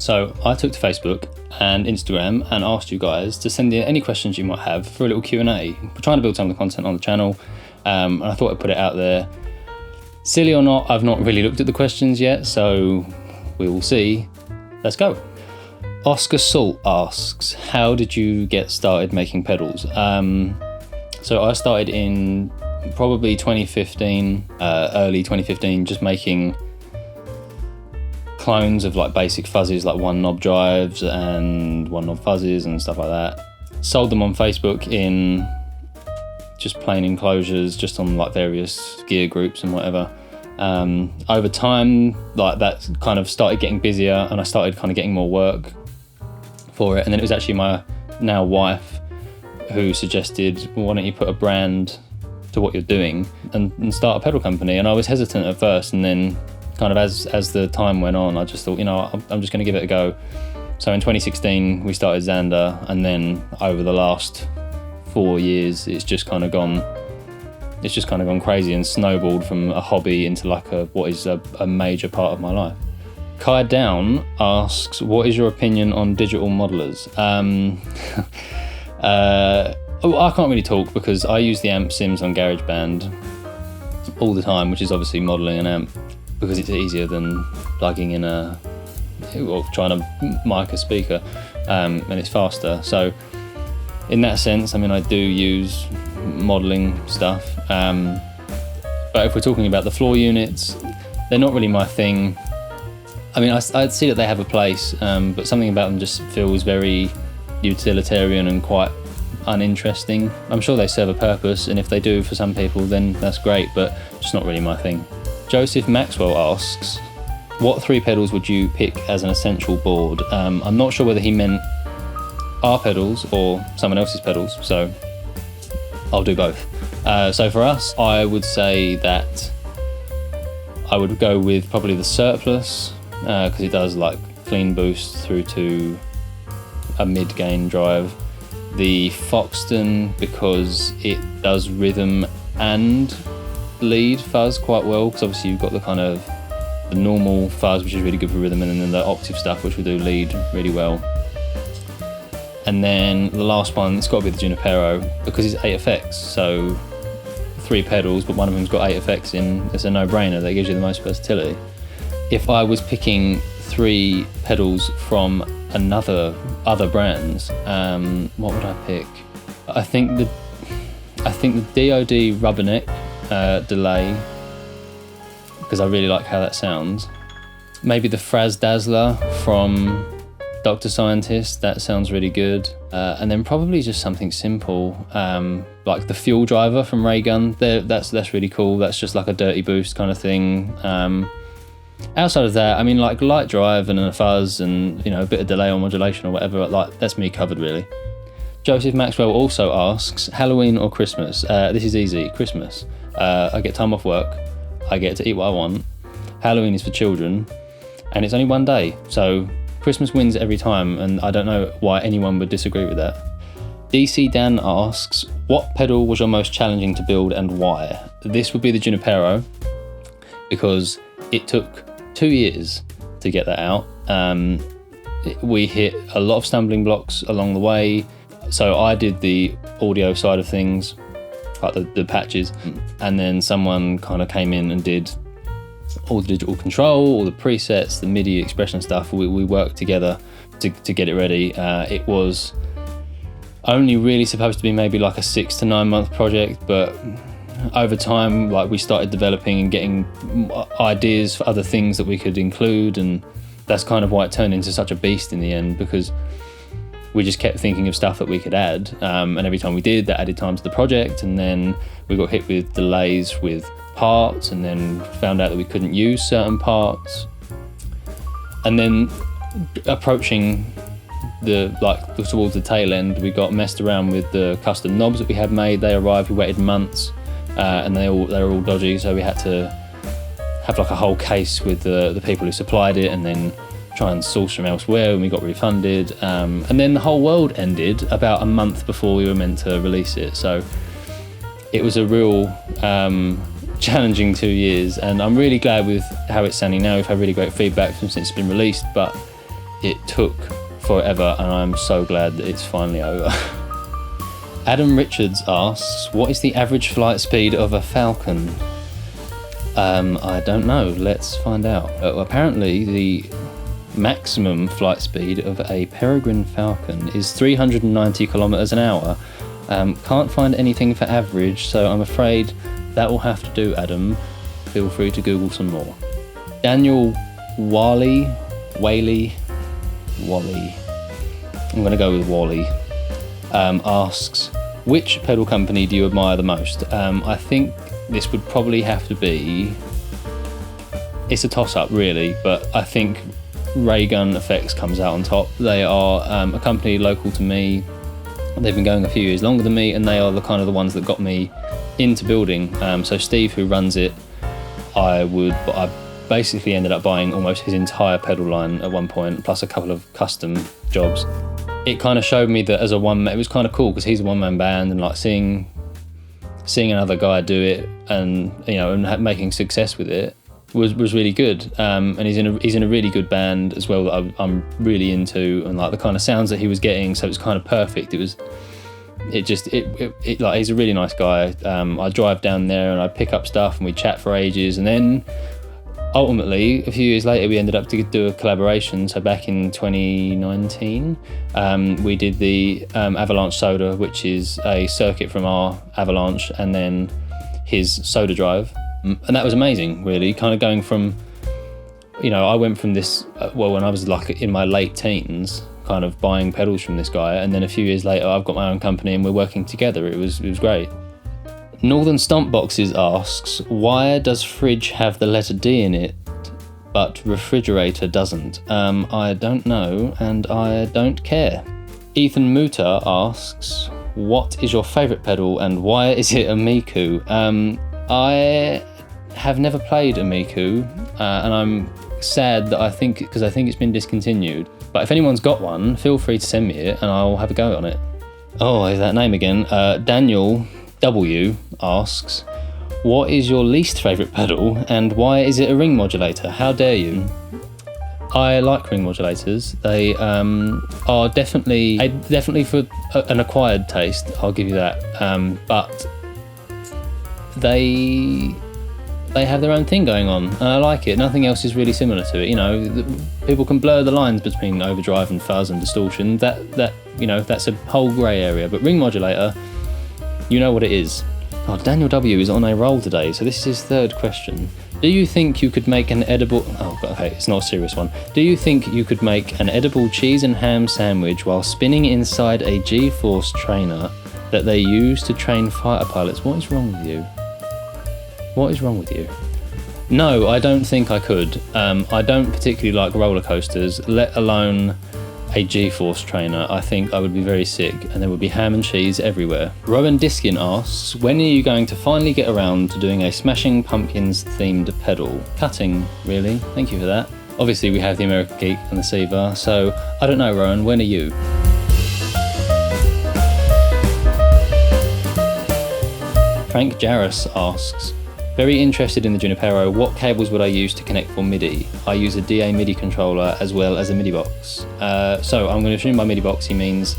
So I took to Facebook and Instagram and asked you guys to send in any questions you might have for a little Q&A. We're trying to build some of the content on the channel, and I thought I'd put it out there. Silly or not, I've not really looked at the questions yet, so we will see. Let's go. Oscar Salt asks, how did you get started making pedals? So I started in probably 2015, early 2015, just making clones of like basic fuzzies, like one knob drives and one knob fuzzies and stuff like that. Sold them on Facebook in just plain enclosures, just on like various gear groups and whatever. Over time, like that kind of started getting busier, and I started kind of getting more work for it. And then it was actually my now wife who suggested, why don't you put a brand to what you're doing and start a pedal company? And I was hesitant at first, and then kind of as the time went on, I just thought, I'm just going to give it a go. So in 2016 we started Xander, and then over the last 4 years it's just kind of gone crazy and snowballed from a hobby into like what is a major part of my life. Kai Down asks, what is your opinion on digital modelers? I can't really talk because I use the amp sims on GarageBand all the time, which is obviously modelling an amp because it's easier than plugging in or trying to mic a speaker, and it's faster. So in that sense, I mean, I do use modelling stuff, but if we're talking about the floor units, they're not really my thing. I mean, I'd see that they have a place, but something about them just feels very utilitarian and quite uninteresting. I'm sure they serve a purpose, and if they do for some people, then that's great, but just not really my thing. Joseph Maxwell asks, what 3 pedals would you pick as an essential board? I'm not sure whether he meant our pedals or someone else's pedals, so I'll do both. So for us, I would say that I would go with probably the Surplus, because it does like clean boost through to a mid-gain drive. The Foxton, because it does rhythm and lead fuzz quite well, because obviously you've got the kind of the normal fuzz, which is really good for rhythm, and then the octave stuff, which will do lead really well. And then the last one, it's got to be the Junipero, because it's 8 effects, so 3 pedals, but one of them's got 8 effects in. It's a no-brainer. That gives you the most versatility. If I was picking 3 pedals from other brands, what would I pick? I think the DoD Rubberneck delay, because I really like how that sounds. Maybe the Fraz Dazzler from Dr. Scientist, that sounds really good. And then probably just something simple, like the Fuel Driver from Raygun. That's really cool. That's just like a dirty boost kind of thing. Outside of that, I mean, like light drive and a fuzz and, a bit of delay or modulation or whatever, like that's me covered really. Joseph Maxwell also asks, Halloween or Christmas? This is easy, Christmas. I get time off work, I get to eat what I want. Halloween is for children, and it's only one day, so Christmas wins every time, and I don't know why anyone would disagree with that. DC Dan asks, what pedal was your most challenging to build and why? This would be the Junipero, because it took 2 years to get that out. We hit a lot of stumbling blocks along the way. So I did the audio side of things, like the patches, and then someone kind of came in and did all the digital control, all the presets, the MIDI expression stuff. We worked together to get it ready. It was only really supposed to be maybe like a 6 to 9 month project, but over time, like we started developing and getting ideas for other things that we could include, and that's kind of why it turned into such a beast in the end, because we just kept thinking of stuff that we could add, and every time we did, that added time to the project, and then we got hit with delays with parts, and then found out that we couldn't use certain parts, and then approaching towards the tail end, we got messed around with the custom knobs that we had made. They arrived, we waited months, and they were all dodgy, so we had to have like a whole case with the people who supplied it, and then try and source from elsewhere, and we got refunded, and then the whole world ended about a month before we were meant to release it. So it was a real challenging 2 years, and I'm really glad with how it's sounding now. We've had really great feedback since it's been released, but it took forever, and I'm so glad that it's finally over. Adam Richards asks, what is the average flight speed of a Falcon? I don't know. Let's find out. Apparently, the maximum flight speed of a Peregrine Falcon is 390 kilometers an hour. Can't find anything for average, so I'm afraid that will have to do, Adam. Feel free to Google some more. Daniel Wally, I'm going to go with Wally, asks, which pedal company do you admire the most? I think this would probably have to be, it's a toss-up really, but I think Raygun Effects comes out on top. They are a company local to me. They've been going a few years longer than me, and they are the kind of the ones that got me into building. So Steve, who runs it, I basically ended up buying almost his entire pedal line at one point, plus a couple of custom jobs. It kind of showed me that as a one-man, it was kind of cool because he's a one-man band, and like seeing another guy do it, and and making success with it was really good. And he's in a really good band as well that I'm really into, and like the kind of sounds that he was getting, so it's kind of perfect. He's a really nice guy. I drive down there and I pick up stuff and we chat for ages, and then ultimately, a few years later, we ended up to do a collaboration. So back in 2019, we did the Avalanche Soda, which is a circuit from our Avalanche, and then his Soda Drive. And that was amazing, really, kind of going from, I went from this, when I was like in my late teens, kind of buying pedals from this guy, and then a few years later, I've got my own company and we're working together. It was great. Northern Stomp Boxes asks, why does fridge have the letter D in it, but refrigerator doesn't? I don't know, and I don't care. Ethan Muta asks, what is your favourite pedal and why is it a Miku? I have never played a Miku, and I'm sad that because I think it's been discontinued. But if anyone's got one, feel free to send me it and I'll have a go on it. Oh, is that name again? Daniel W asks, what is your least favourite pedal and why is it a ring modulator? How dare you? I like ring modulators. They are definitely for an acquired taste, I'll give you that. But they have their own thing going on and I like it. Nothing else is really similar to it. People can blur the lines between overdrive and fuzz and distortion. That's a whole grey area, but ring modulator, you know what it is. Oh, Daniel W is on a roll today, so this is his third question. Do you think you could make an edible... Oh, okay, it's not a serious one. Do you think you could make an edible cheese and ham sandwich while spinning inside a G-Force trainer that they use to train fighter pilots? What is wrong with you? What is wrong with you? No, I don't think I could. I don't particularly like roller coasters, let alone a G-Force trainer. I think I would be very sick and there would be ham and cheese everywhere. Rowan Diskin asks, when are you going to finally get around to doing a Smashing Pumpkins themed pedal? Cutting, really? Thank you for that. Obviously we have the American Geek and the Siva, so I don't know, Rowan, when are you? Frank Jarrus asks, very interested in the Junipero, what cables would I use to connect for MIDI? I use a DA MIDI controller as well as a MIDI box. So I'm going to assume by MIDI box he means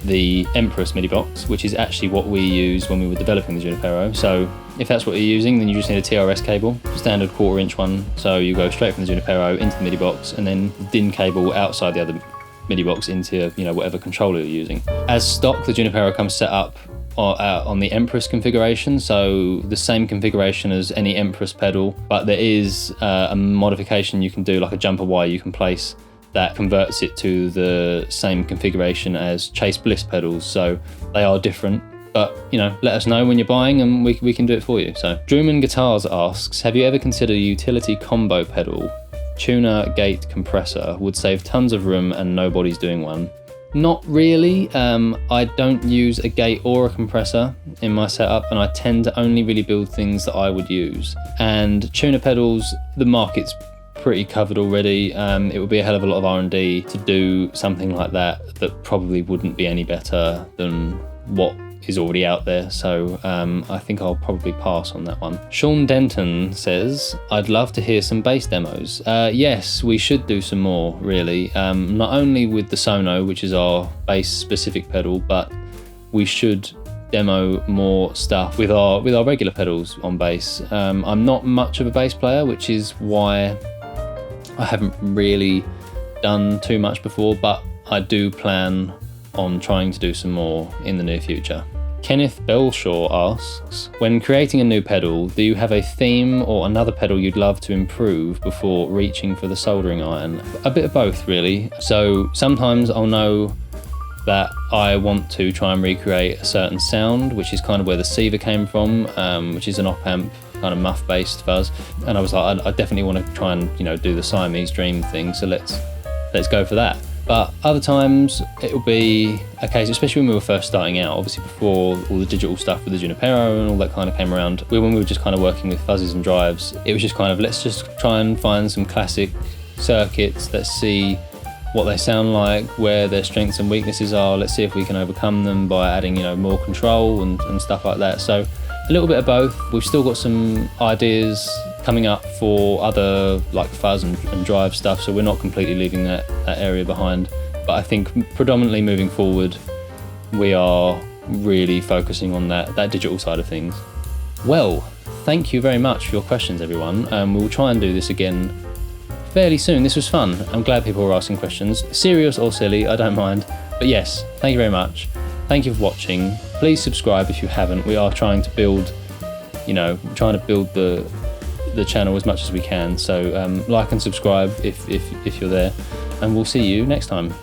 the Empress MIDI box, which is actually what we used when we were developing the Junipero. So if that's what you're using, then you just need a TRS cable, standard 1/4" one. So you go straight from the Junipero into the MIDI box and then DIN cable outside the other MIDI box into whatever controller you're using. As stock, the Junipero comes set up on the Empress configuration, so the same configuration as any Empress pedal, but there is a modification you can do, like a jumper wire you can place that converts it to the same configuration as Chase Bliss pedals. So they are different, but let us know when you're buying and we can do it for you. So Drewman Guitars asks, have you ever considered a utility combo pedal? Tuner, gate, compressor would save tons of room and nobody's doing one. Not really. I don't use a gate or a compressor in my setup, and I tend to only really build things that I would use. And tuner pedals, the market's pretty covered already. It would be a hell of a lot of R&D to do something like that probably wouldn't be any better than what is already out there, so I think I'll probably pass on that one. Sean Denton says, I'd love to hear some bass demos. Yes, we should do some more, really. Not only with the Sono, which is our bass specific pedal, but we should demo more stuff with our regular pedals on bass. I'm not much of a bass player, which is why I haven't really done too much before, but I do plan on trying to do some more in the near future. Kenneth Belshaw asks, when creating a new pedal, do you have a theme or another pedal you'd love to improve before reaching for the soldering iron? A bit of both, really. So sometimes I'll know that I want to try and recreate a certain sound, which is kind of where the Siva came from, which is an op-amp kind of muff-based fuzz. And I was like, I definitely want to try and, you know, do the Siamese Dream thing, so let's go for that. But other times it'll be a case, especially when we were first starting out, obviously before all the digital stuff with the Junipero and all that kind of came around, when we were just kind of working with fuzzes and drives, it was just kind of, let's just try and find some classic circuits, let's see what they sound like, where their strengths and weaknesses are, let's see if we can overcome them by adding, you know, more control and stuff like that. So a little bit of both. We've still got some ideas coming up for other like fuzz and drive stuff, so we're not completely leaving that area behind. But I think predominantly moving forward, we are really focusing on that digital side of things. Well, thank you very much for your questions, everyone. We'll try and do this again fairly soon. This was fun. I'm glad people were asking questions. Serious or silly, I don't mind. But yes, thank you very much. Thank you for watching. Please subscribe if you haven't. We are trying to build, the channel as much as we can. So like and subscribe if you're there, and we'll see you next time.